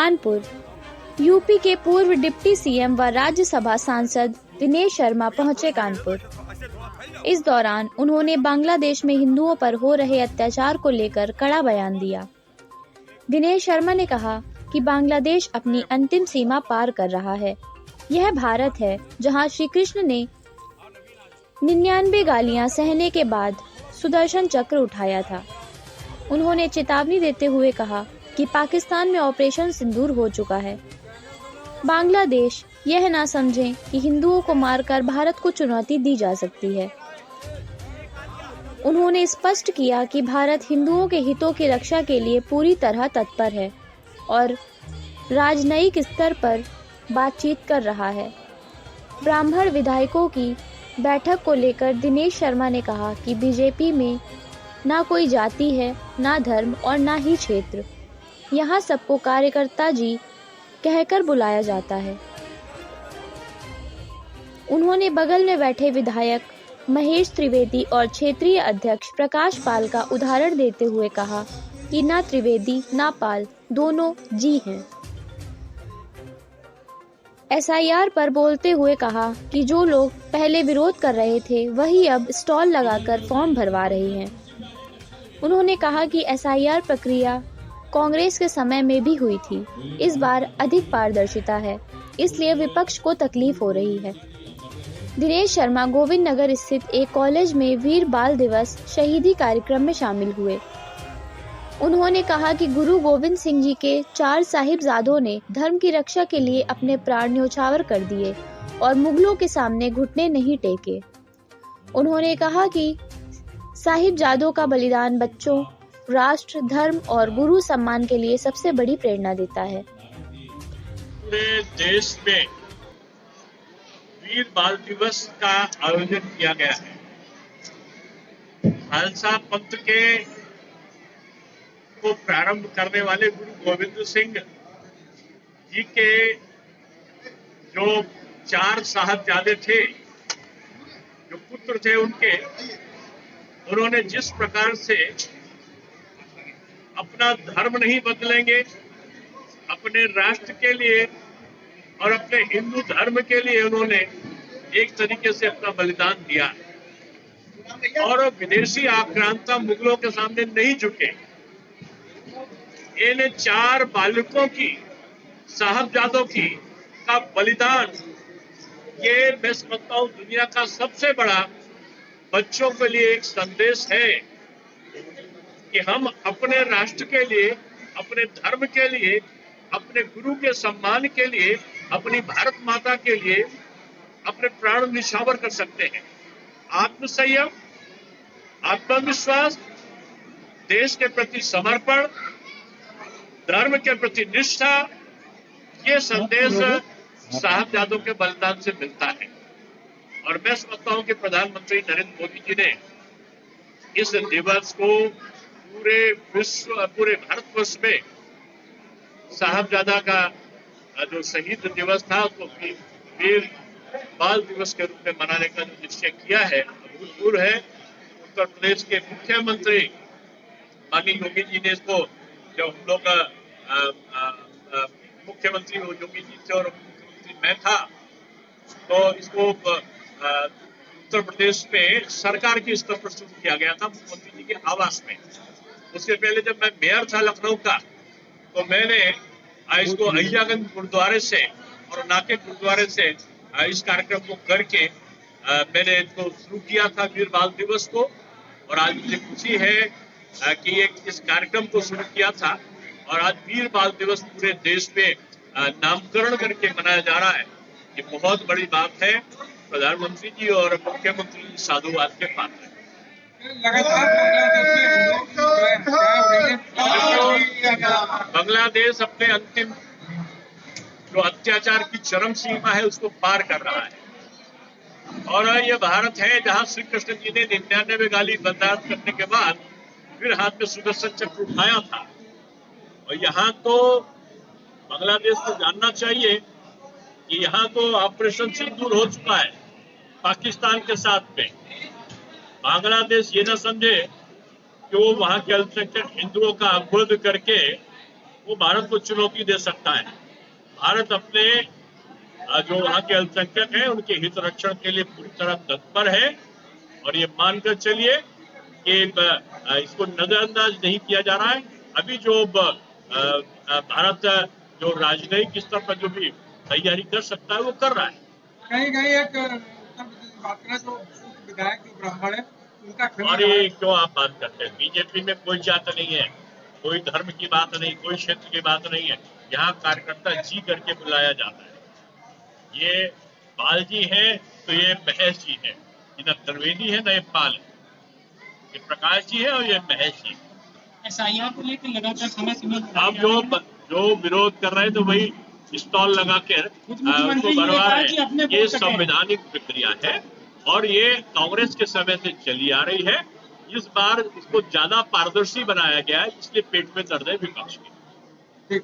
Kanpur. UP के पूर्व deputy CM व राज्यसभा सांसद दिनेश शर्मा पहुंचे कानपुर। इस दौरान उन्होंने बांग्लादेश में हिंदुओं पर हो रहे अत्याचार को लेकर कड़ा बयान दिया। दिनेश शर्मा ने कहा कि बांग्लादेश अपनी अंतिम सीमा पार कर रहा है। यह भारत है जहां श्री कृष्ण ने 99 गालियां सहने के बाद सुदर्शन चक्र उठाया था। उन्होंने चेतावनी देते हुए कहा कि पाकिस्तान में ऑपरेशन सिंदूर हो चुका है। बांग्लादेश यह ना समझें कि हिंदुओं को मारकर भारत को चुनौती दी जा सकती है। उन्होंने स्पष्ट किया कि भारत हिंदुओं के हितों की रक्षा के लिए पूरी तरह तत्पर है और राजनयिक स्तर पर बातचीत कर रहा है। ब्राह्मण विधायकों की बैठक को लेकर दिनेश शर्मा ने कहा कि बीजेपी में ना कोई जाति है, ना धर्म और ना ही क्षेत्र। यहाँ सबको कार्यकर्ता जी कहकर बुलाया जाता है। उन्होंने बगल में बैठे विधायक महेश त्रिवेदी और क्षेत्रीय अध्यक्ष प्रकाश पाल का उदाहरण देते हुए कहा कि ना त्रिवेदी ना पाल दोनों जी हैं। एसआईआर पर बोलते हुए कहा कि जो लोग पहले विरोध कर रहे थे वही अब स्टॉल लगाकर फॉर्म भरवा रहे हैं। उन्होंने कहा कि एसआईआर प्रक्रिया कांग्रेस के समय में भी हुई थी। इस बार अधिक पारदर्शिता है, इसलिए विपक्ष को तकलीफ हो रही है। दिनेश शर्मा गोविंद नगर स्थित एक कॉलेज में वीर बाल दिवस शहीदी कार्यक्रम में शामिल हुए। उन्होंने कहा कि गुरु गोविंद सिंह जी के 4 साहिबजादों ने धर्म की रक्षा के लिए अपने प्राण न्यौछावर कर दिए और मुगलों के सामने घुटने नहीं टेके। उन्होंने कहा कि साहिबजादों का बलिदान बच्चों, राष्ट्र, धर्म और गुरु सम्मान के लिए सबसे बड़ी प्रेरणा देता है। पूरे देश में वीर बाल दिवस का आयोजन किया गया है। खालसा पंथ के को प्रारंभ करने वाले गुरु गोविंद सिंह जी के जो 4 साहबजादे थे, जो पुत्र थे उन्होंने जिस प्रकार से अपना धर्म नहीं बदलेंगे, अपने राष्ट्र के लिए और अपने हिंदू धर्म के लिए उन्होंने एक तरीके से अपना बलिदान दिया और विदेशी आक्रांता मुगलों के सामने नहीं झुके। इन 4 बालकों की, साहबजादों की का बलिदान, ये मैं समझता हूं दुनिया का सबसे बड़ा बच्चों के लिए एक संदेश है कि हम अपने राष्ट्र के लिए, अपने धर्म के लिए, अपने गुरु के सम्मान के लिए, अपनी भारत माता के लिए अपने प्राण न्यौछावर कर सकते हैं। आत्मसंयम, आत्मविश्वास, देश के प्रति समर्पण, धर्म के प्रति निष्ठा, ये संदेश साहबजादों के बलिदान से मिलता है। और मैं समझता हूं कि प्रधानमंत्री नरेंद्र मोदी जी ने इस दिवस को पूरे भारतवर्ष में साहबजादा का जो शहीद दिवस था उसको वीर बाल दिवस के रूप में मनाने का जो निश्चय किया है, अभूतपूर्व है। उत्तर प्रदेश के मुख्यमंत्री माननीय योगी जी ने इसको, जब हम लोग मुख्यमंत्री योगी जी थे और मुख्यमंत्री मैं था, तो इसको उत्तर प्रदेश में सरकार के स्तर पर शुरू किया गया था, मुख्यमंत्री जी के आवास में। उसके पहले जब मैं मेयर था लखनऊ का, तो मैंने इसको अहियागंज गुरुद्वारे से और नाके गुरुद्वारे से इस कार्यक्रम को करके मैंने इसको शुरू किया था वीर बाल दिवस को। और आज मुझे खुशी है कि इस कार्यक्रम को शुरू किया था और आज वीर बाल दिवस पूरे देश में नामकरण करके मनाया जा रहा है। ये बहुत बड़ी बात है। प्रधानमंत्री जी और मुख्यमंत्री जी साधुवाद के पात्र हैं। बांग्लादेश अपने अंतिम जो अत्याचार की चरम सीमा है उसको पार कर रहा है और ये भारत है जहां श्री कृष्ण जी ने 99 गाली बर्दाश्त करने के बाद फिर हाथ में सुदर्शन चक्र उठाया था। और यहाँ तो बांग्लादेश को जानना चाहिए कि यहाँ तो ऑपरेशन सिंदूर हो चुका है पाकिस्तान के साथ में। बांग्लादेश ये न समझे कि वो वहां के अल्पसंख्यक हिंदुओं का वध करके वो भारत को चुनौती दे सकता है। भारत अपने जो वहाँ के अल्पसंख्यक हैं उनके हित रक्षण के लिए पूरी तरह तत्पर है और ये मानकर चलिए कि इसको नजरअंदाज नहीं किया जा रहा है। अभी जो भारत जो राजनयिक स्तर पर जो भी तैयारी कर सकता है वो कर रहा है। कहीं कहीं एक उत्तर प्रदेश की बात करें जो विधायक जो ब्राह्मण है उनका और ये क्यों आप बात करते हैं? बीजेपी में कोई जात नहीं है, कोई धर्म की बात नहीं, कोई क्षेत्र की बात नहीं है। यहाँ कार्यकर्ता जी करके बुलाया जाता है। ये पाल जी है तो ये महेश जी है, ये न त्रिवेदी है न ये पाल है, ये प्रकाश जी है और ये महेश जी है। एसआईआर को लेकर लगातार समय सीमा अब जो विरोध कर रहे हैं तो वही स्टॉल लगा कर उसको भरवा रहे हैं। ये संवैधानिक प्रक्रिया है और ये कांग्रेस के समय से चली आ रही है। इस बार इसको ज्यादा पारदर्शी बनाया गया है, इसलिए पेट में दर्द है विपक्ष की। ठीक